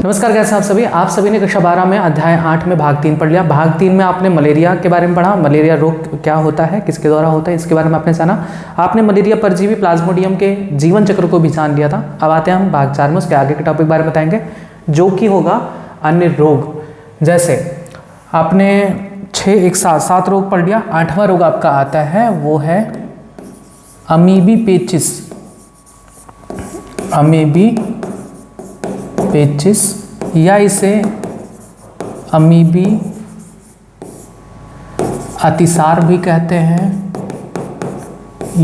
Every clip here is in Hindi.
नमस्कार, कैसे हैं आप सभी ने कक्षा 12 में अध्याय 8 में भाग 3 पढ़ लिया। भाग 3 में आपने मलेरिया के बारे में पढ़ा। मलेरिया रोग क्या होता है, किसके द्वारा होता है, इसके बारे में आपने जाना। आपने मलेरिया परजीवी प्लाज्मोडियम के जीवन चक्र को भी जान लिया था। अब आते हैं हम भाग 4 में, उसके आगे के टॉपिक बारे में बताएंगे, जो कि होगा अन्य रोग। जैसे आपने 7 रोग पढ़ लिया। 8वां रोग आपका आता है, वो है अमीबी पेचिस। अमीबी पेचिस या इसे अमीबी अतिसार भी कहते हैं,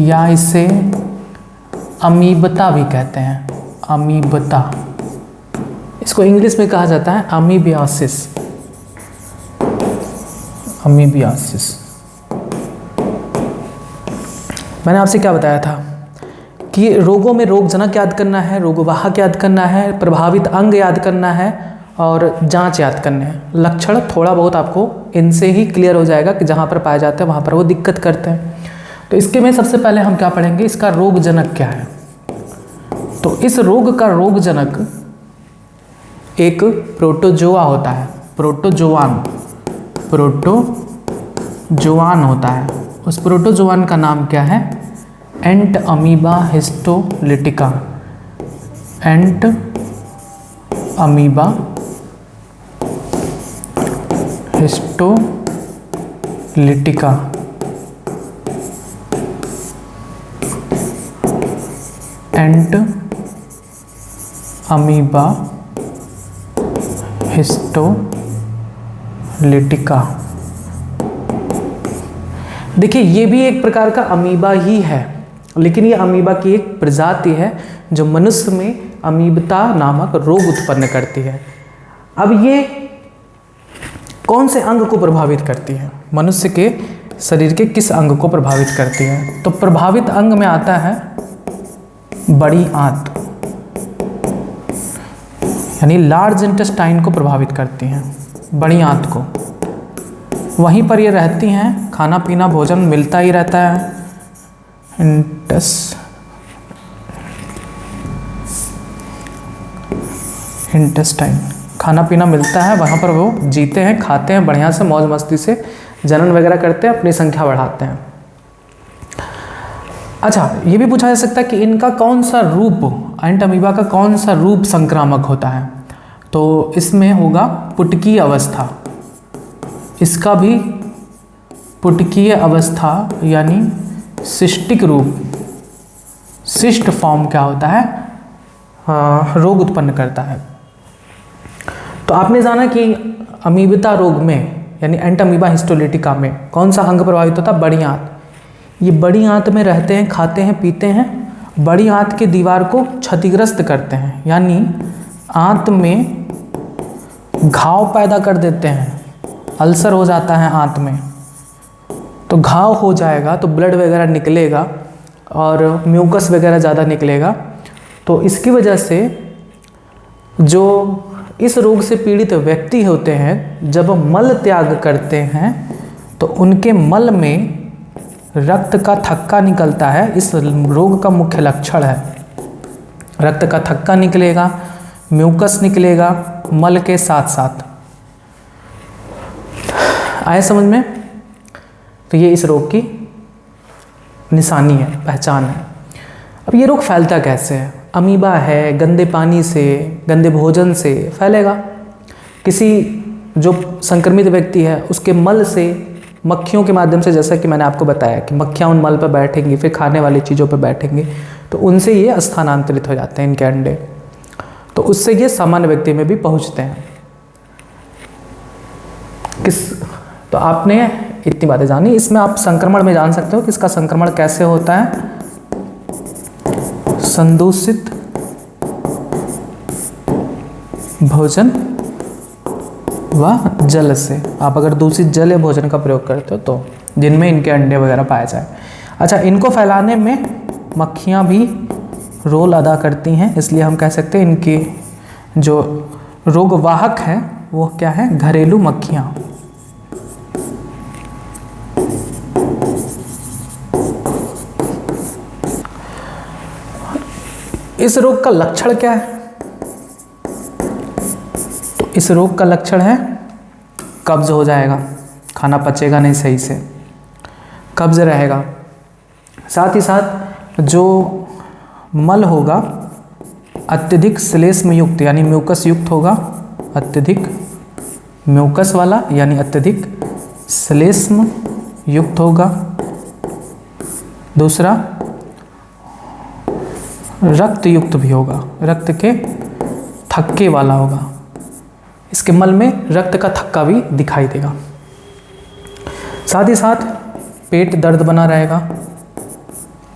या इसे अमीबता भी कहते हैं। अमीबता, इसको इंग्लिश में कहा जाता है अमीबियासिस। अमीबियासिस। मैंने आपसे क्या बताया था कि रोगों में रोगजनक याद करना है, रोगवाहक याद करना है, प्रभावित अंग याद करना है और जांच याद करने हैं। लक्षण थोड़ा बहुत आपको इनसे ही क्लियर हो जाएगा कि जहाँ पर पाए जाते हैं वहाँ पर वो दिक्कत करते हैं। तो इसके में सबसे पहले हम क्या पढ़ेंगे, इसका रोगजनक क्या है। तो इस रोग का रोगजनक एक प्रोटोजोआ होता है। प्रोटोजोआन होता है। उस प्रोटोजोआन का नाम क्या है, एंट अमीबा हिस्टोलिटिका। एंट अमीबा हिस्टोलिटिका। एंट अमीबा हिस्टोलिटिका। देखिए, ये भी एक प्रकार का अमीबा ही है, लेकिन ये अमीबा की एक प्रजाति है जो मनुष्य में अमीबता नामक रोग उत्पन्न करती है। अब ये कौन से अंग को प्रभावित करती है, मनुष्य के शरीर के किस अंग को प्रभावित करती है। तो प्रभावित अंग में आता है बड़ी आंत, यानी लार्ज इंटेस्टाइन को प्रभावित करती हैं, बड़ी आंत को। वहीं पर ये रहती हैं, खाना पीना भोजन मिलता ही रहता है। इंटेस्टाइन, खाना पीना मिलता है, वहाँ पर वो जीते हैं, खाते हैं, बढ़िया से मौज मस्ती से जनन वगैरह करते हैं, अपनी संख्या बढ़ाते हैं। अच्छा, ये भी पूछा जा सकता है कि इनका कौन सा रूप, एंट अमीबा का कौन सा रूप संक्रामक होता है। तो इसमें होगा पुटकीय अवस्था। इसका भी पुटकीय अवस्था यानी सिस्टिक रूप, सिस्ट फॉर्म क्या होता है, रोग उत्पन्न करता है। तो आपने जाना कि अमीबता रोग में यानी एंट अमीबा हिस्टोलिटिका में कौन सा अंग प्रभावित होता है, बड़ी आंत। ये बड़ी आंत में रहते हैं, खाते हैं, पीते हैं, बड़ी आंत के दीवार को क्षतिग्रस्त करते हैं, यानी आंत में घाव पैदा कर देते हैं। अल्सर हो जाता है आंत में, तो घाव हो जाएगा तो ब्लड वगैरह निकलेगा और म्यूकस वगैरह ज़्यादा निकलेगा। तो इसकी वजह से जो इस रोग से पीड़ित व्यक्ति होते हैं, जब मल त्याग करते हैं तो उनके मल में रक्त का थक्का निकलता है। इस रोग का मुख्य लक्षण है, रक्त का थक्का निकलेगा, म्यूकस निकलेगा मल के साथ साथ। आए समझ में? तो ये इस रोग की निशानी है, पहचान है। अब ये रोग फैलता कैसे है? अमीबा है, गंदे पानी से, गंदे भोजन से फैलेगा। किसी जो संक्रमित व्यक्ति है उसके मल से, मक्खियों के माध्यम से, जैसा कि मैंने आपको बताया कि मक्खियाँ उन मल पर बैठेंगी, फिर खाने वाली चीज़ों पर बैठेंगी, तो उनसे ये स्थानांतरित हो जाते हैं, इनके अंडे। तो उससे ये सामान्य व्यक्ति में भी पहुँचते हैं। तो आपने इतनी बातें जानी। इसमें आप संक्रमण में जान सकते हो कि इसका संक्रमण कैसे होता है। संदूषित भोजन व जल से। आप अगर दूषित जल या भोजन का प्रयोग करते हो तो, जिनमें इनके अंडे वगैरह पाए जाए। अच्छा, इनको फैलाने में मक्खियाँ भी रोल अदा करती हैं, इसलिए हम कह सकते हैं इनकी जो रोगवाहक हैं वो क्या है, घरेलू मक्खियाँ। इस रोग का लक्षण क्या है? इस रोग का लक्षण है कब्ज हो जाएगा, खाना पचेगा नहीं सही से, कब्ज रहेगा। साथ ही साथ जो मल होगा अत्यधिक श्लेष्म युक्त यानी म्यूकस युक्त होगा, अत्यधिक म्यूकस वाला यानी अत्यधिक श्लेष्म युक्त होगा। दूसरा रक्त युक्त भी होगा, रक्त के थक्के वाला होगा, इसके मल में रक्त का थक्का भी दिखाई देगा। साथ ही साथ पेट दर्द बना रहेगा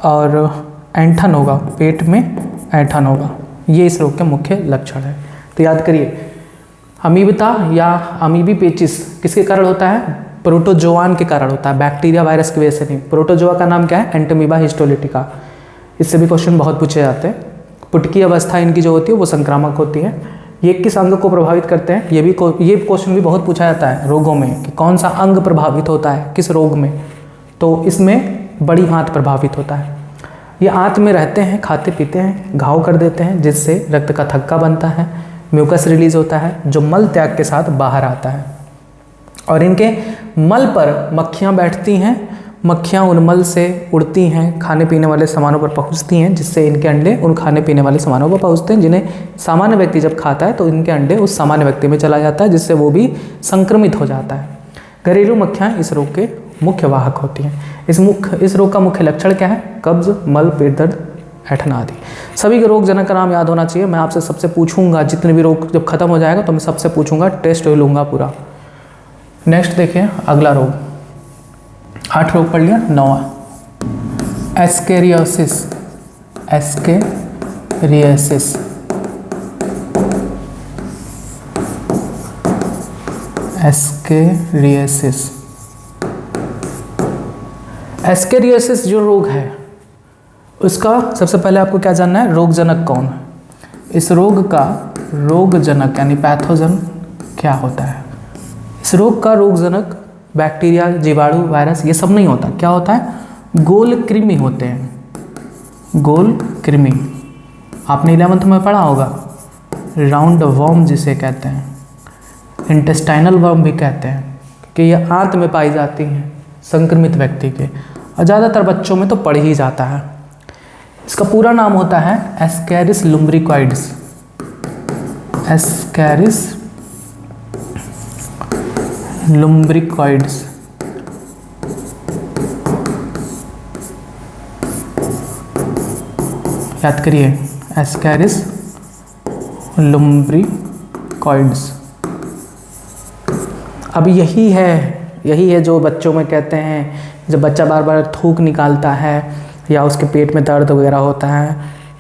और ऐंठन होगा, पेट में ऐंठन होगा। ये इस रोग के मुख्य लक्षण है। तो याद करिए, अमीबता या अमीबी पेचिस किसके कारण होता है? प्रोटोजोआन के कारण होता है, बैक्टीरिया वायरस की वजह से नहीं। प्रोटोजोआ का नाम क्या है? Entamoeba histolytica. इससे भी क्वेश्चन बहुत पूछे जाते हैं। पुटकी अवस्था इनकी जो होती है वो संक्रामक होती है। ये किस अंग को प्रभावित करते हैं? ये क्वेश्चन भी बहुत पूछा जाता है रोगों में कि कौन सा अंग प्रभावित होता है किस रोग में। तो इसमें बड़ी आंत प्रभावित होता है। ये आंत में रहते हैं, खाते पीते हैं, घाव कर देते हैं, जिससे रक्त का थक्का बनता है, म्यूकस रिलीज होता है जो मल त्याग के साथ बाहर आता है। और इनके मल पर मक्खियाँ बैठती हैं, मक्खियाँ उन मल से उड़ती हैं, खाने पीने वाले सामानों पर पहुंचती हैं, जिससे इनके अंडे उन खाने पीने वाले सामानों पर पहुंचते हैं, जिन्हें सामान्य व्यक्ति जब खाता है तो इनके अंडे उस सामान्य व्यक्ति में चला जाता है, जिससे वो भी संक्रमित हो जाता है। घरेलू मक्खियाँ इस रोग के मुख्य वाहक होती हैं। इस रोग का मुख्य लक्षण क्या है? कब्ज, मल, पेट दर्द, ऐंठना आदि। सभी के रोग जनक का नाम याद होना चाहिए। मैं आपसे सबसे पूछूंगा, जितने भी रोग जब खत्म हो जाएगा तो मैं सबसे पूछूंगा, टेस्ट लूँगा पूरा। नेक्स्ट देखिए अगला रोग, 8 रोग पढ़ लिया। 9वां एस्केरियोसिस। एस्केरियोसिस एस्केरियोसिस एस्केरियोसिस जो रोग है उसका सबसे पहले आपको क्या जानना है? रोगजनक कौन है? इस रोग का रोगजनक यानी पैथोजन क्या होता है? इस रोग का रोगजनक बैक्टीरिया, जीवाणु, वायरस ये सब नहीं होता। क्या होता है? गोल कृमि होते हैं। गोल कृमि आपने 11th में पढ़ा होगा, राउंड वर्म जिसे कहते हैं, इंटेस्टाइनल वर्म भी कहते हैं, कि ये आंत में पाई जाती हैं संक्रमित व्यक्ति के, और ज़्यादातर बच्चों में तो पढ़ ही जाता है। इसका पूरा नाम होता है एस्केरिस लुम्ब्रिकॉइड्स। Ascaris lumbricoides. याद करिए, एस्केरिस लुम्ब्रिकॉइड्स। अब यही है जो बच्चों में कहते हैं, जब बच्चा बार बार थूक निकालता है या उसके पेट में दर्द वगैरह होता है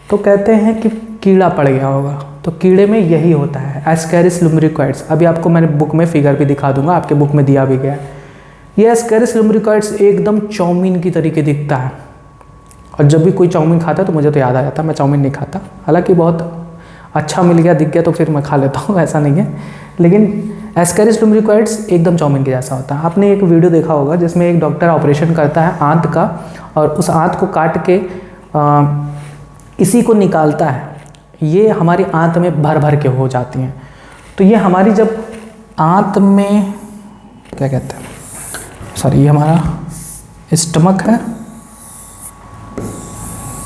तो कहते हैं कि कीड़ा पड़ गया होगा। तो कीड़े में यही होता है, एस्केरिस लुम्ब्रिकॉइड्स। अभी आपको मैंने बुक में फिगर भी दिखा दूंगा, आपके बुक में दिया भी गया है। ये एस्केरिस लुम्ब्रिकॉइड्स एकदम चाउमीन की तरीके दिखता है, और जब भी कोई चाउमीन खाता है तो मुझे तो याद आ जाता है, मैं चाउमीन नहीं खाता। हालांकि बहुत अच्छा मिल गया, दिख गया तो फिर मैं खा लेता हूँ, ऐसा नहीं है। लेकिन एस्केरिस लुम्ब्रिकॉइड्स एकदम चाउमीन के जैसा होता है। आपने एक वीडियो देखा होगा जिसमें एक डॉक्टर ऑपरेशन करता है आंत का, और उस आंत को काट के इसी को निकालता है। ये हमारी आंत में भर भर के हो जाती हैं। तो ये हमारी जब आंत में क्या कहते हैं, सॉरी, ये हमारा स्टमक है,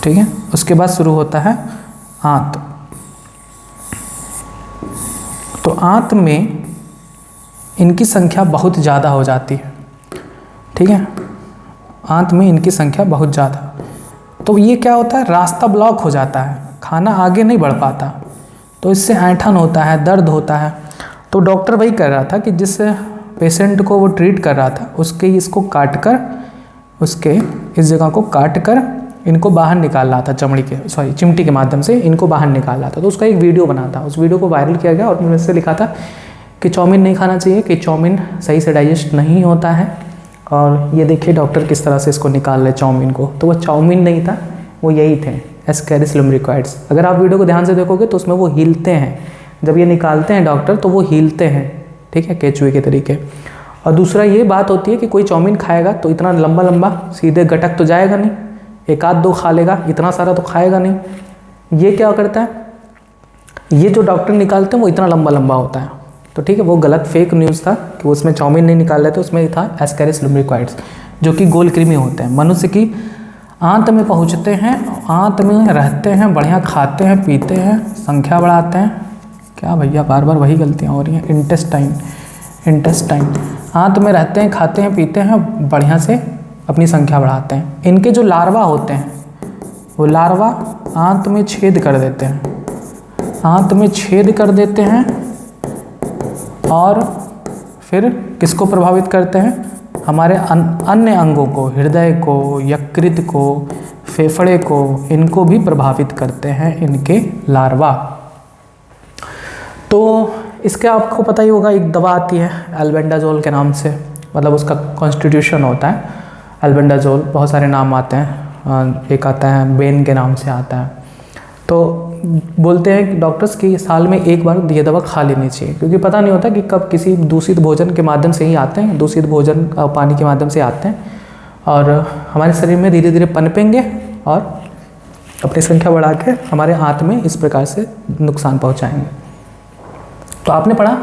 ठीक है। उसके बाद शुरू होता है आंत। तो आंत में इनकी संख्या बहुत ज़्यादा हो जाती है, ठीक है। आंत में इनकी संख्या बहुत ज़्यादा, तो ये क्या होता है, रास्ता ब्लॉक हो जाता है, खाना आगे नहीं बढ़ पाता, तो इससे ऐंठन होता है, दर्द होता है। तो डॉक्टर वही कर रहा था कि जिस पेशेंट को वो ट्रीट कर रहा था उसके इसको काट कर, उसके इस जगह को काट कर इनको बाहर निकाल रहा था, चिमटी के माध्यम से इनको बाहर निकाल रहा था। तो उसका एक वीडियो बना था, उस वीडियो को वायरल किया गया और मैंने से लिखा था कि चाउमीन नहीं खाना चाहिए, कि चाउमीन सही से डाइजेस्ट नहीं होता है। और ये देखिए डॉक्टर किस तरह से इसको निकाल रहे चाउमीन को। तो वो चाउमीन नहीं था, वो यही थे, एस्केरिस लुम्ब्रिकॉइड्स। अगर आप वीडियो को ध्यान से देखोगे तो उसमें वो हिलते हैं, जब ये निकालते हैं डॉक्टर तो वो हिलते हैं, ठीक है, केचुए के तरीके। और दूसरा ये बात होती है कि कोई चाउमीन खाएगा तो इतना लंबा लंबा सीधे गटक तो जाएगा नहीं, एक आध दो खा लेगा, इतना सारा तो खाएगा नहीं। ये क्या करता है, ये जो डॉक्टर निकालते हैं वो इतना लंबा लंबा होता है, तो ठीक है, वो गलत फेक न्यूज़ था कि उसमें चाउमीन नहीं निकाल रहे थे, उसमें था एस्केरिस लुम्ब्रिकॉइड्स, जो कि गोल कृमि होते हैं, मनुष्य की आंत में पहुंचते हैं, आंत में रहते हैं, बढ़िया खाते हैं पीते हैं, संख्या बढ़ाते हैं। क्या भैया बार बार वही गलतियाँ हो रही हैं। इंटेस्टाइन आंत में रहते हैं, खाते हैं पीते हैं, बढ़िया से अपनी संख्या बढ़ाते हैं। इनके जो लार्वा होते हैं वो लार्वा आंत में छेद कर देते हैं, आंत में छेद कर देते हैं और फिर किसको प्रभावित करते हैं? हमारे अन्य अंगों को, हृदय को, यकृत को, फेफड़े को, इनको भी प्रभावित करते हैं इनके लार्वा। तो इसके आपको पता ही होगा, एक दवा आती है एल्बेंडाजोल के नाम से, मतलब उसका कॉन्स्टिट्यूशन होता है एल्बेंडाजोल, बहुत सारे नाम आते हैं, एक आता है बेन के नाम से आता है। तो बोलते हैं कि डॉक्टर्स कि साल में एक बार ये दवा खा लेनी चाहिए, क्योंकि पता नहीं होता कि कब किसी दूषित भोजन के माध्यम से ही आते हैं, दूषित भोजन पानी के माध्यम से आते हैं और हमारे शरीर में धीरे धीरे पनपेंगे और अपनी संख्या बढ़ा के हमारे आंत में इस प्रकार से नुकसान पहुंचाएंगे। तो आपने पढ़ा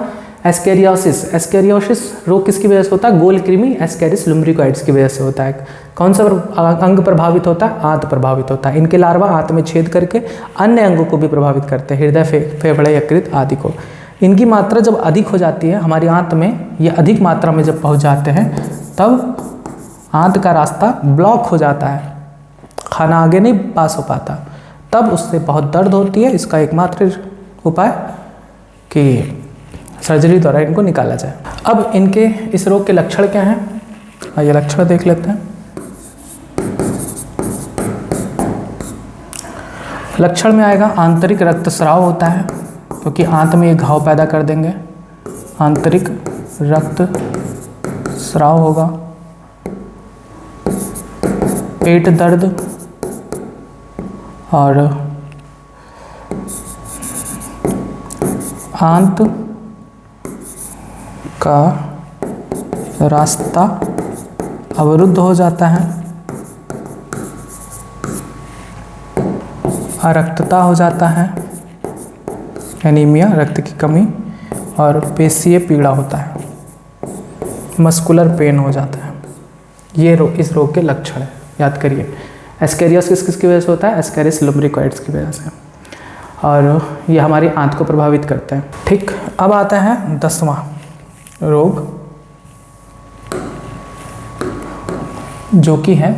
एस्केरियोसिस। एस्केरियोसिस रोग किसकी वजह से होता है? गोल कृमि एस्केरिस लुम्ब्रिकॉइड्स की वजह से होता है। कौन सा अंग प्रभावित होता है? आंत प्रभावित होता है। इनके लार्वा आंत में छेद करके अन्य अंगों को भी प्रभावित करते हैं, हृदय, फेफड़े, यकृत आदि को। इनकी मात्रा जब अधिक हो जाती है हमारी आंत में, ये अधिक मात्रा में जब पहुंच जाते हैं तब आंत का रास्ता ब्लॉक हो जाता है, खाना आगे नहीं पास हो पाता, तब उससे बहुत दर्द होती है। इसका एकमात्र उपाय कि सर्जरी द्वारा इनको निकाला जाए। अब इनके इस रोग के लक्षण क्या हैं? आइए लक्षण देख लेते हैं। लक्षण में आएगा आंतरिक रक्तस्राव होता है, क्योंकि आंत में ये घाव पैदा कर देंगे, आंतरिक रक्तस्राव होगा। पेट दर्द और आंत का रास्ता अवरुद्ध हो जाता है, अरक्तता हो जाता है, एनीमिया, रक्त की कमी, और पेशीय पीड़ा होता है, मस्कुलर पेन हो जाता है। ये इस रोग के लक्षण है, याद करिए। एस्केरियोसिस किसकी वजह से होता है? एस्केरिस लुम्ब्रिकॉइड्स की वजह से, और ये हमारी आंत को प्रभावित करते हैं। ठीक, अब आता है 10वां रोग, जो कि है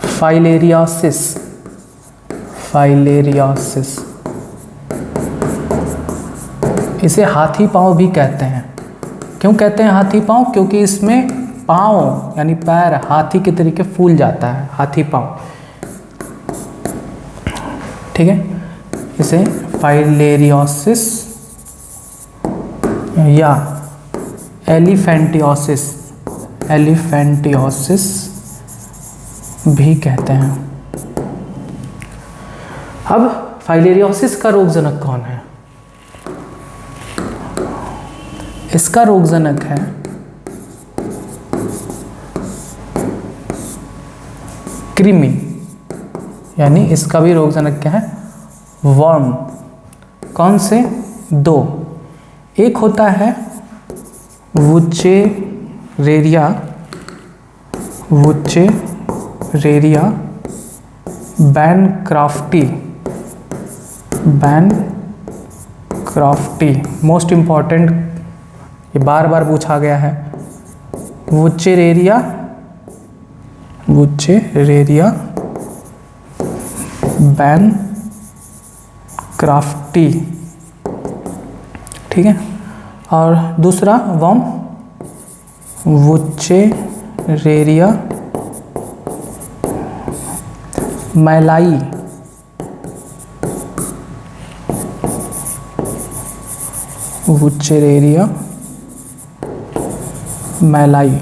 फाइलेरियोसिस। फाइलेरियोसिस, इसे हाथी पांव भी कहते हैं। क्यों कहते हैं हाथी पांव? क्योंकि इसमें पांव यानी पैर हाथी के तरीके फूल जाता है, हाथी पांव। ठीक है, इसे फाइलेरियोसिस या एलिफेंटियोसिस, एलिफेंटियोसिस भी कहते हैं। अब फाइलेरियोसिस का रोगजनक कौन है? इसका रोगजनक है कृमि, यानी इसका भी रोगजनक क्या है? वर्म। कौन से? 2। एक होता है वुचेरेरिया, वुचेरेरिया बैनक्राफ्टी, बैनक्राफ्टी मोस्ट इम्पॉर्टेंट, ये बार बार पूछा गया है। वुचेरेरिया, वुचेरेरिया बैनक्राफ्टी, ठीक है। और दूसरा वर्म वुचेरेरिया मैलाई, वुचेरेरिया मैलाई।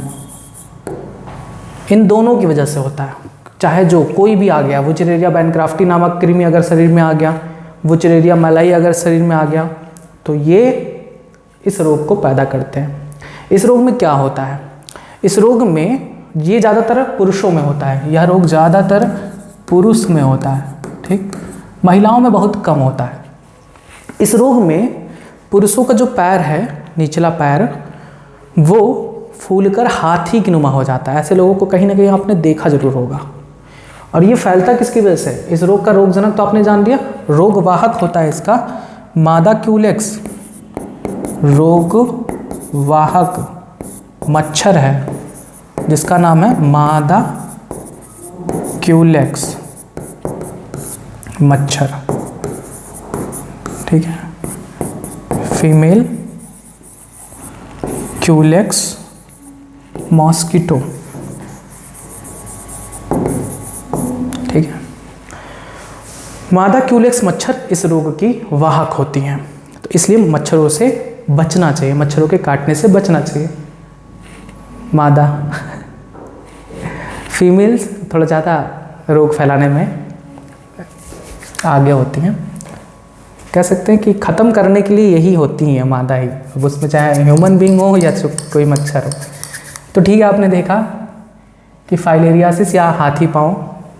इन दोनों की वजह से होता है, चाहे जो कोई भी आ गया, वुचेरेरिया बैनक्राफ्टी नामक कृमि अगर शरीर में आ गया, वुचेरेरिया मैलाई अगर शरीर में आ गया, तो ये इस रोग को पैदा करते हैं। इस रोग में क्या होता है? इस रोग में ये ज़्यादातर पुरुषों में होता है, यह रोग ज़्यादातर पुरुष में होता है, ठीक, महिलाओं में बहुत कम होता है। इस रोग में पुरुषों का जो पैर है, निचला पैर, वो फूलकर हाथी की नुमा हो जाता है। ऐसे लोगों को कहीं ना कहीं आपने देखा जरूर होगा। और ये फैलता किसकी वजह से? इस रोग का रोगजनक तो आपने जान लिया, रोगवाहक होता है इसका मादा क्यूलेक्स, रोगवाहक मच्छर है जिसका नाम है मादा क्यूलेक्स मच्छर, ठीक है, फीमेल क्यूलेक्स मॉस्किटो, ठीक है। मादा क्यूलेक्स मच्छर इस रोग की वाहक होती हैं, तो इसलिए मच्छरों से बचना चाहिए, मच्छरों के काटने से बचना चाहिए। मादा फीमेल्स थोड़ा ज़्यादा रोग फैलाने में आगे होती हैं, कह सकते हैं कि ख़त्म करने के लिए यही होती हैं मादा ही, अब उसमें चाहे ह्यूमन बीइंग हो या कोई मच्छर हो। तो ठीक है, आपने देखा कि फाइलेरियासिस या हाथी पाँव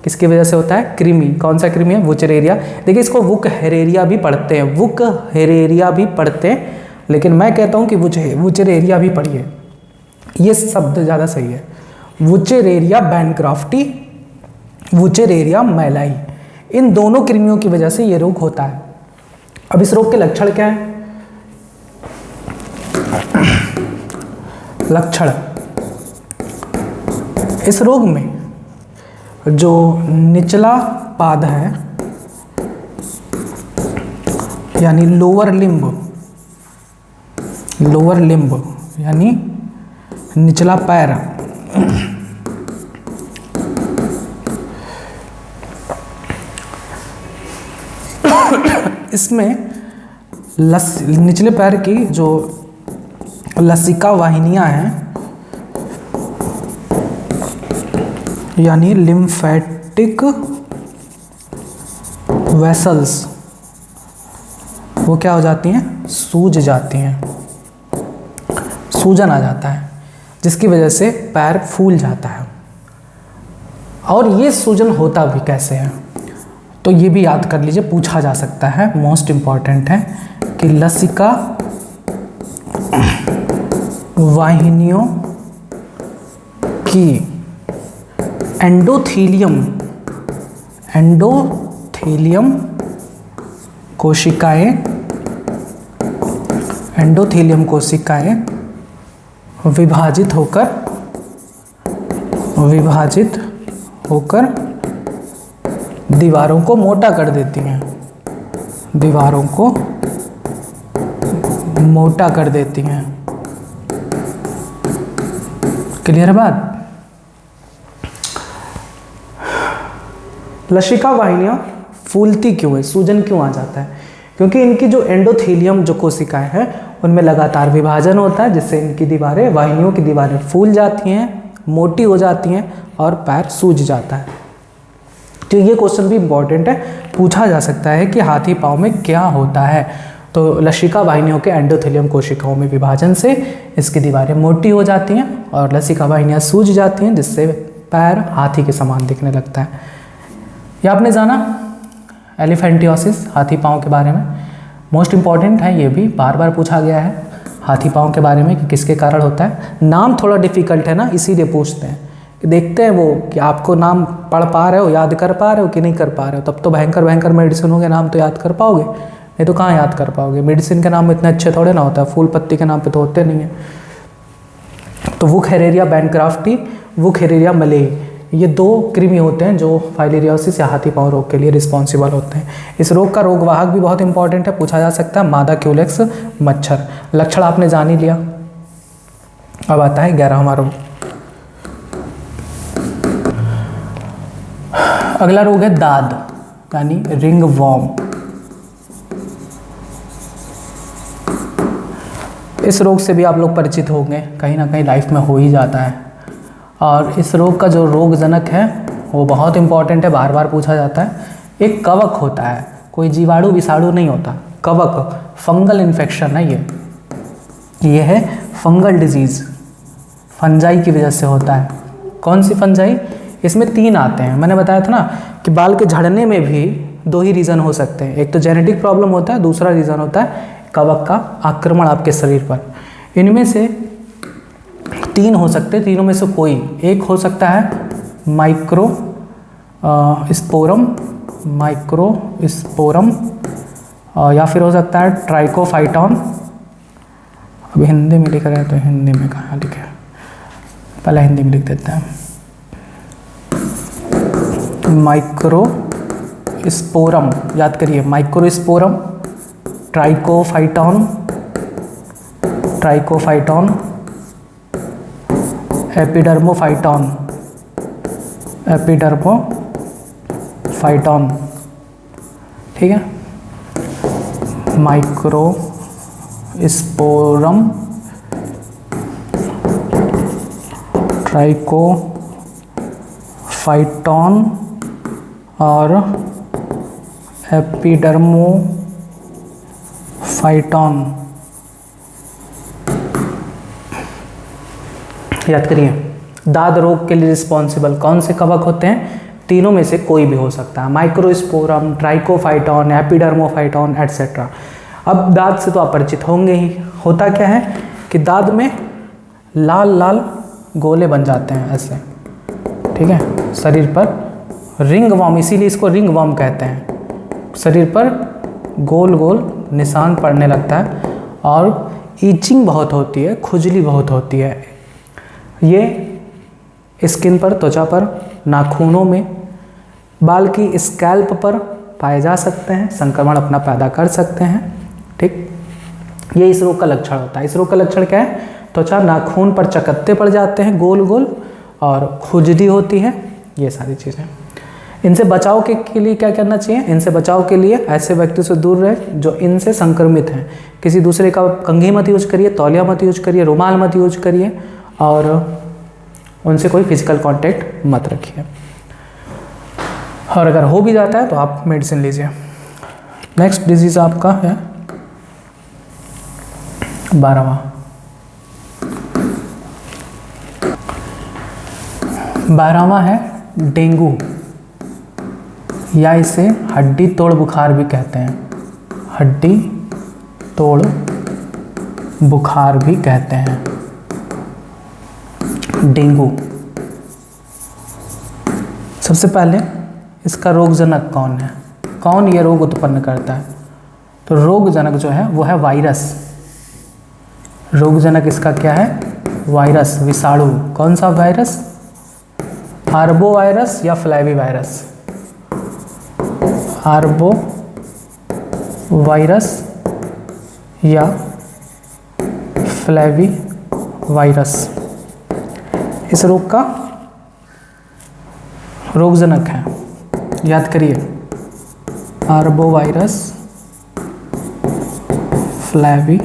किसकी वजह से होता है? कृमि। कौन सा कृमि है? वुचरेरिया। देखिए इसको वुक हेरेरिया भी पढ़ते हैं, वुक हेरेरिया भी पढ़ते हैं, लेकिन मैं कहता हूँ कि वुचरेरिया भी पढ़िए, ये शब्द ज़्यादा सही है। वुचरेरिया बैनक्राफ्टी, वुचरेरिया मैलाई, इन दोनों कृमियों की वजह से ये रोग होता है। अब इस रोग के लक्षण क्या है? लक्षण, इस रोग में जो निचला पाद है यानी लोअर लिम्ब यानी निचला पैर, इसमें निचले पैर की जो लसिका वाहिनियां हैं यानी लिम्फेटिक वेसल्स, वो क्या हो जाती हैं? सूज जाती हैं, सूजन आ जाता है, जिसकी वजह से पैर फूल जाता है। और ये सूजन होता भी कैसे है? तो ये भी याद कर लीजिए, पूछा जा सकता है, मोस्ट इम्पॉर्टेंट है कि लसिका वाहिनियों की एंडोथेलियम कोशिकाएं विभाजित होकर दीवारों को मोटा कर देती हैं, दीवारों को मोटा कर देती हैं। क्लियर है बात? लसिका वाहिनियां फूलती क्यों है, सूजन क्यों आ जाता है? क्योंकि इनकी जो एंडोथेलियम जो कोशिकाएं हैं उनमें लगातार विभाजन होता है, जिससे इनकी दीवारें, वाहिनियों की दीवारें फूल जाती हैं, मोटी हो जाती हैं और पैर सूज जाता है। तो ये क्वेश्चन भी इम्पॉर्टेंट है, पूछा जा सकता है कि हाथी पाँव में क्या होता है। तो लसिका वाहिनियों के एंडोथेलियम कोशिकाओं में विभाजन से इसकी दीवारें मोटी हो जाती हैं और लसिका वाहिनियाँ सूज जाती हैं, जिससे पैर हाथी के समान दिखने लगता है। ये आपने जाना एलिफेंटियोसिस, हाथी पाँव के बारे में, मोस्ट इम्पॉर्टेंट है, ये भी बार बार पूछा गया है हाथी पाँव के बारे में कि किसके कारण होता है। नाम थोड़ा डिफिकल्ट है ना, इसीलिए पूछते हैं कि देखते हैं वो कि आपको नाम पढ़ पा रहे हो, याद कर पा रहे हो कि नहीं कर पा रहे हो। तब तो भयंकर मेडिसिनों के नाम तो याद कर पाओगे, नहीं तो कहाँ याद कर पाओगे। मेडिसिन के नाम इतने अच्छे थोड़े ना होता है, फूल पत्ती के नाम पे तो होते नहीं है। तो वुकहेरेरिया बैनक्राफ्टी, वुकहेरेरिया मलेई, ये दो कृमि होते हैं जो फाइलेरियोसिस या हाथी पाँव रोग के लिए रिस्पॉन्सिबल होते हैं। इस रोग का रोगवाहक भी बहुत इंपॉर्टेंट है, पूछा जा सकता है, मादा क्यूलेक्स मच्छर। लक्षण आपने जान ही लिया। अब आता है 11वां रोग। अगला रोग है दाद यानी रिंग वॉर्म। इस रोग से भी आप लोग परिचित होंगे, कहीं ना कहीं लाइफ में हो ही जाता है। और इस रोग का जो रोगजनक है वो बहुत इंपॉर्टेंट है, बार बार पूछा जाता है। एक कवक होता है, कोई जीवाणु विषाणु नहीं होता, कवक, फंगल इन्फेक्शन है ये है फंगल डिजीज़, फंजाई की वजह से होता है। कौन सी फंजाई? इसमें 3 आते हैं, मैंने बताया था ना कि बाल के झड़ने में भी 2 ही रीज़न हो सकते हैं, एक तो जेनेटिक प्रॉब्लम होता है, दूसरा रीज़न होता है कवक का आक्रमण आपके शरीर पर। इनमें से 3 हो सकते हैं, तीनों में से कोई एक हो सकता है माइक्रो स्पोरम, या फिर हो सकता है ट्राइकोफाइटॉन। अभी हिंदी में लिख रहे हैं तो हिंदी में कहाँ लिखे, पहले हिंदी में लिख देते हैं। माइक्रोस्पोरम, याद करिए, माइक्रोस्पोरम, ट्राइकोफाइटॉन, एपिडर्मोफाइटॉन, ठीक है। माइक्रोस्पोरम, ट्राइकोफाइटॉन और एपिडर्मोफाइटॉन। याद करिए, दाद रोग के लिए रिस्पॉन्सिबल कौन से कवक होते हैं? तीनों में से कोई भी हो सकता है, माइक्रोस्पोरम, ट्राइकोफाइटॉन, एपिडर्मोफाइटॉन एटसेट्रा। अब दाद से तो आप परिचित होंगे ही। होता क्या है कि दाद में लाल लाल गोले बन जाते हैं ऐसे, ठीक है, शरीर पर रिंग वॉर्म, इसीलिए इसको रिंग वॉर्म कहते हैं। शरीर पर गोल गोल निशान पड़ने लगता है और ईचिंग बहुत होती है, खुजली बहुत होती है। ये स्किन पर, त्वचा पर, नाखूनों में, बाल की स्कैल्प पर पाए जा सकते हैं, संक्रमण अपना पैदा कर सकते हैं, ठीक। ये इस रोग का लक्षण होता है। इस रोग का लक्षण क्या है? त्वचा, नाखून पर चकत्ते पड़ जाते हैं गोल गोल और खुजली होती है, ये सारी चीज़ें। इनसे बचाव के लिए क्या करना चाहिए? इनसे बचाव के लिए ऐसे व्यक्ति से दूर रहे जो इनसे संक्रमित हैं। किसी दूसरे का कंघी मत यूज करिए, तौलिया मत यूज करिए, रुमाल मत यूज करिए और उनसे कोई फिजिकल कांटेक्ट मत रखिए। और अगर हो भी जाता है तो आप मेडिसिन लीजिए। नेक्स्ट डिजीज़ आपका है 12वां है डेंगू, या इसे हड्डी तोड़ बुखार भी कहते हैं। हड्डी तोड़ बुखार भी कहते हैं डेंगू। सबसे पहले इसका रोगजनक कौन है? कौन ये रोग उत्पन्न करता है? तो रोगजनक जो है वो है वायरस। रोगजनक इसका क्या है? वायरस, विषाणु। कौन सा वायरस? आर्बो वायरस या फ्लैवी वायरस? आर्बो वायरस या फ्लैवी वायरस इस रोग का रोगजनक है। याद करिए, आर्बो वायरस, फ्लैवी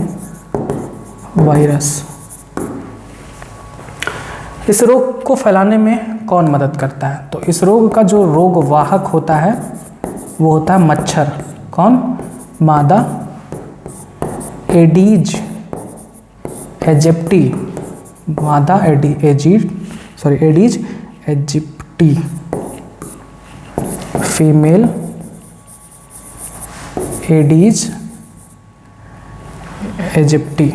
वायरस। इस रोग को फैलाने में कौन मदद करता है? तो इस रोग का जो रोग वाहक होता है वो होता है मच्छर। कौन? मादा एडीज एजिप्टी, मादा Aedes aegypti, female Aedes aegypti.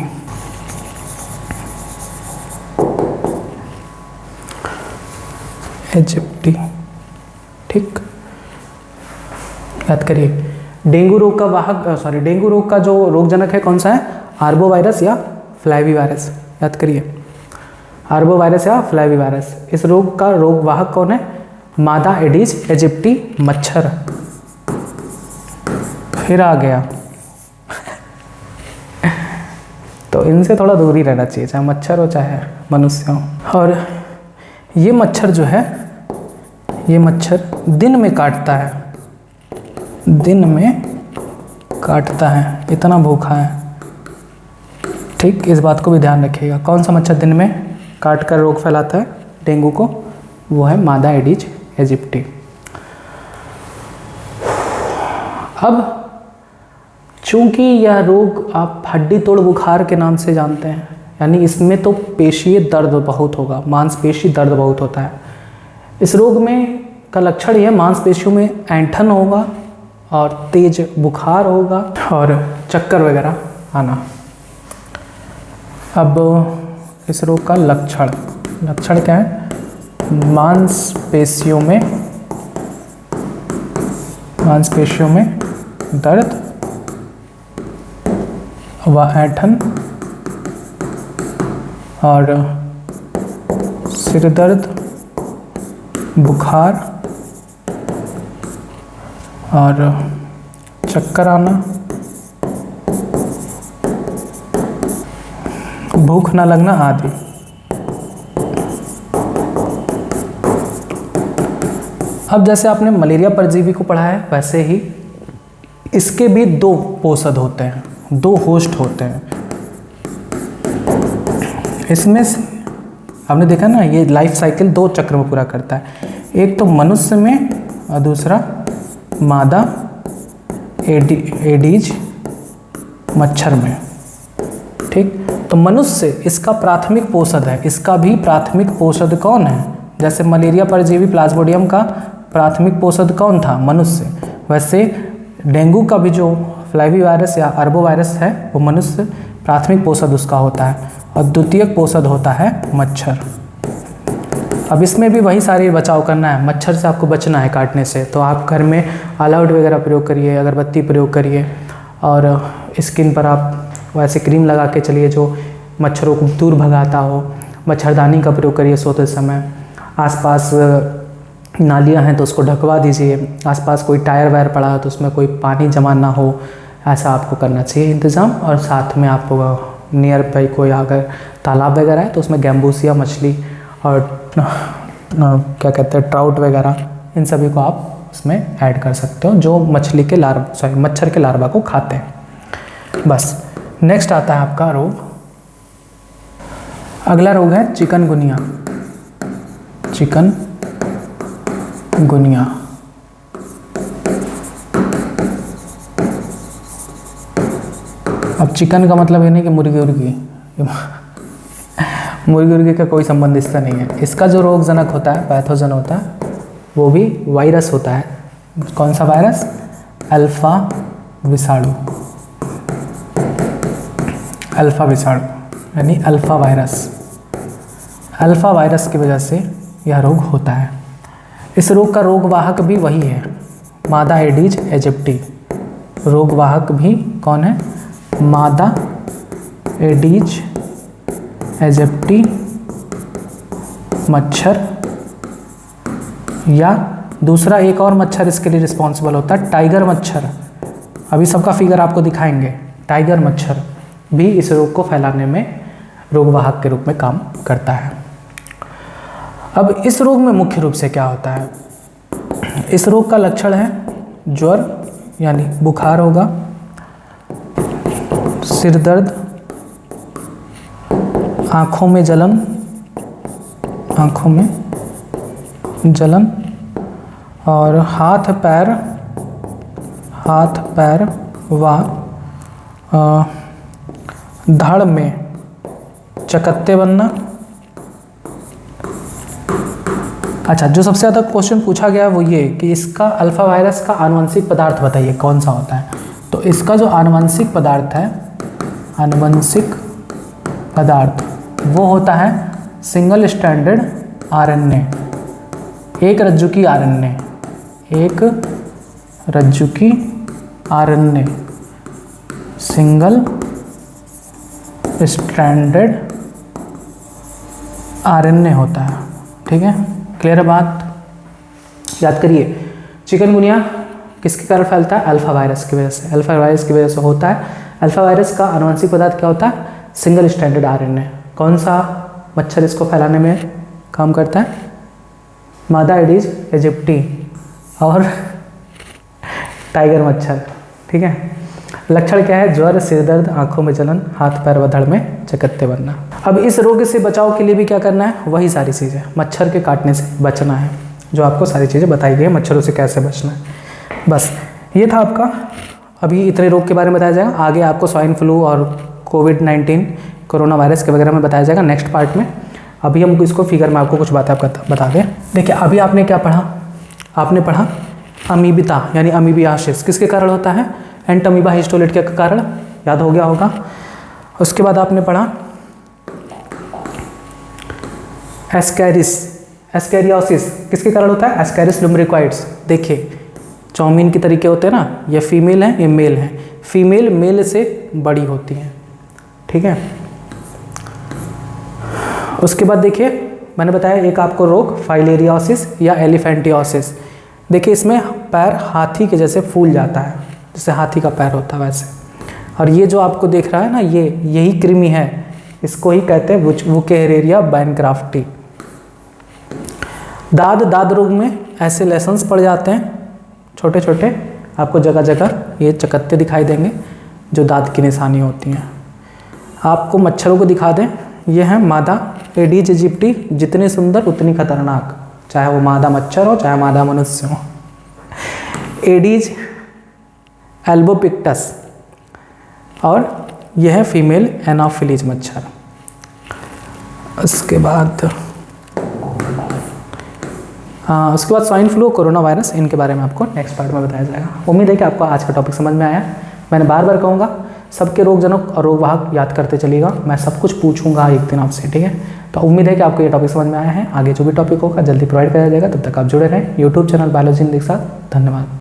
Aegypti, ठीक। याद करिए, डेंगू रोग का वाहक डेंगू रोग का जो रोगजनक है कौन सा है? आर्बो वायरस या फ्लैवी वायरस। याद करिए, आर्बो वायरस या फ्लैवी वायरस। इस रोग का रोग वाहक कौन है? मादा एडीज एजिप्टी, मच्छर। फिर आ गया तो इनसे थोड़ा दूर ही रहना चाहिए, चाहे मच्छर हो चाहे मनुष्य हो। और ये मच्छर जो है, ये मच्छर दिन में काटता है, दिन में काटता है, इतना भूखा है, ठीक। इस बात को भी ध्यान रखिएगा। कौन सा मच्छर दिन में काट कर रोग फैलाता है डेंगू को? वो है मादा एडीज एजिप्टी। अब चूंकि यह रोग आप हड्डी तोड़ बुखार के नाम से जानते हैं, यानी इसमें तो पेशीय दर्द बहुत होगा, मांसपेशी दर्द बहुत होता है। इस रोग में का लक्षण यह मांसपेशियों में ऐंठन होगा और तेज बुखार होगा और चक्कर वगैरह आना। अब इस रोग का लक्षण क्या है? मांसपेशियों में दर्द व ऐंठन और सिर दर्द, बुखार और चक्कर आना, भूख न लगना आदि। अब जैसे आपने मलेरिया परजीवी को पढ़ा है, वैसे ही इसके भी 2 पोषक होते हैं, 2 होस्ट होते हैं। इसमें से आपने देखा ना, ये लाइफ साइकिल 2 चक्र में पूरा करता है। एक तो मनुष्य में और दूसरा मादा एडीज मच्छर में। ठीक, तो मनुष्य इसका प्राथमिक पोषक है। इसका भी प्राथमिक पोषक कौन है? जैसे मलेरिया परजीवी प्लाज्मोडियम का प्राथमिक पोषक कौन था? मनुष्य। वैसे डेंगू का भी जो फ्लावी वायरस या अर्बो वायरस है, वो मनुष्य प्राथमिक पोषक उसका होता है, और द्वितीयक पोषक होता है मच्छर। अब इसमें भी वही सारी बचाव करना है, मच्छर से आपको बचना है काटने से। तो आप घर में ऑल आउट वगैरह प्रयोग करिए, अगरबत्ती प्रयोग करिए, और स्किन पर आप वैसे क्रीम लगा के चलिए जो मच्छरों को दूर भगाता हो। मच्छरदानी का प्रयोग करिए सोते समय। आसपास नालियां हैं तो उसको ढकवा दीजिए। आसपास कोई टायर वायर पड़ा है तो उसमें कोई पानी जमा ना हो, ऐसा आपको करना चाहिए इंतज़ाम। और साथ में आप नियर बाई कोई अगर तालाब वगैरह है तो उसमें गैम्बूसिया मछली और क्या कहते हैं ट्राउट वगैरह, इन सभी को आप उसमें ऐड कर सकते हो, जो मच्छर के लार्वा को खाते हैं। बस नेक्स्ट आता है आपका रोग। अगला रोग है चिकनगुनिया। अब चिकन का मतलब ये नहीं कि मुर्गी का कोई संबंध इसका नहीं है। इसका जो रोगजनक होता है, पैथोजन होता है, वो भी वायरस होता है। कौन सा वायरस? अल्फा विषाणु यानी अल्फा वायरस की वजह से यह रोग होता है। इस रोग का रोगवाहक भी वही है, मादा एडीज एजिप्टी। रोगवाहक भी कौन है? मादा एडीज एजिप्टी मच्छर, या दूसरा एक और मच्छर इसके लिए रिस्पॉन्सिबल होता है, टाइगर मच्छर। अभी सबका फिगर आपको दिखाएंगे। टाइगर मच्छर भी इस रोग को फैलाने में रोगवाहक के रूप में काम करता है। अब इस रोग में मुख्य रूप से क्या होता है? इस रोग का लक्षण है ज्वर यानी बुखार होगा, सिर दर्द, आँखों में जलन और हाथ पैर व धड़ में चकत्ते बनना। अच्छा, जो सबसे ज़्यादा क्वेश्चन पूछा गया है वो ये कि इसका अल्फा वायरस का आनुवंशिक पदार्थ बताइए कौन सा होता है। तो इसका जो आनुवंशिक पदार्थ वो होता है सिंगल स्ट्रैंडेड आरएनए, एक रज्जुकी आरएनए, सिंगल स्ट्रैंडेड आरएनए होता है। ठीक है, क्लियर है बात? याद करिए, चिकनगुनिया किसके कारण फैलता है? अल्फा वायरस की वजह से। अल्फा वायरस की वजह से होता है। अल्फा वायरस का आनुवंशिक पदार्थ क्या होता है? Single stranded RNA. कौन सा मच्छर इसको फैलाने में काम करता है? मादा एडीज एजिप्टी और टाइगर मच्छर। ठीक है, लक्षण क्या है? ज्वर, सिर दर्द, आंखों में जलन, हाथ पैर व धड़ में चकत्ते बनना। अब इस रोग से बचाव के लिए भी क्या करना है? वही सारी चीज़ें, मच्छर के काटने से बचना है, जो आपको सारी चीज़ें बताई गई है मच्छरों से कैसे बचना है। बस ये था आपका, अभी इतने रोग के बारे में बताया जाएगा। आगे आपको स्वाइन फ्लू और कोविड-19 कोरोना वायरस के वगैरह में बताया जाएगा नेक्स्ट पार्ट में। अभी हम इसको फिगर में आपको कुछ बातें बता दें। देखिए, अभी आपने क्या पढ़ा? आपने पढ़ा अमीबिता यानी अमीबियासिस किसके कारण होता है? एंटमीबा हिस्टोलिट के कारण याद हो गया होगा। उसके बाद आपने पढ़ा एस्कैरियोसिस किसके कारण होता है? Ascaris lumbricoides. देखिए चाउमीन के तरीके होते हैं ना, ये फीमेल है, ये मेल है। फीमेल मेल से बड़ी होती है, ठीक है। उसके बाद देखिए मैंने बताया एक आपको रोग फाइलेरियोसिस या एलिफेंटियोसिस। देखिए इसमें पैर हाथी के जैसे फूल जाता है, जैसे हाथी का पैर होता है वैसे। और ये जो आपको देख रहा है ना, ये यही कृमि है, इसको ही कहते हैं वुकेरेरिया बैनक्राफ्टी। दाद रोग में ऐसे लेसन्स पड़ जाते हैं छोटे छोटे, आपको जगह जगह ये चकत्ते दिखाई देंगे जो दांत की निशानी होती हैं। आपको मच्छरों को दिखा दें, ये है मादा एडीज इजिप्टी, जितनी सुंदर उतनी खतरनाक, चाहे वो मादा मच्छर हो चाहे मादा मनुष्य हो। एडीज एल्बोपिक्टस, और यह है फीमेल एनाफिलीज मच्छर। उसके बाद स्वाइन फ्लू, कोरोना वायरस, इनके बारे में आपको नेक्स्ट पार्ट में बताया जाएगा। उम्मीद है कि आपको आज का टॉपिक समझ में आया। मैंने बार बार कहूँगा सबके रोगजनक और रोगवाहक याद करते चलिएगा, मैं सब कुछ पूछूंगा एक दिन आपसे, ठीक है। तो उम्मीद है कि आपको ये टॉपिक समझ में आया है। आगे जो भी टॉपिक होगा जल्दी प्रोवाइड कराया जाएगा, तब तक आप जुड़े रहें यूट्यूब चैनल बायोलॉजी के साथ। धन्यवाद।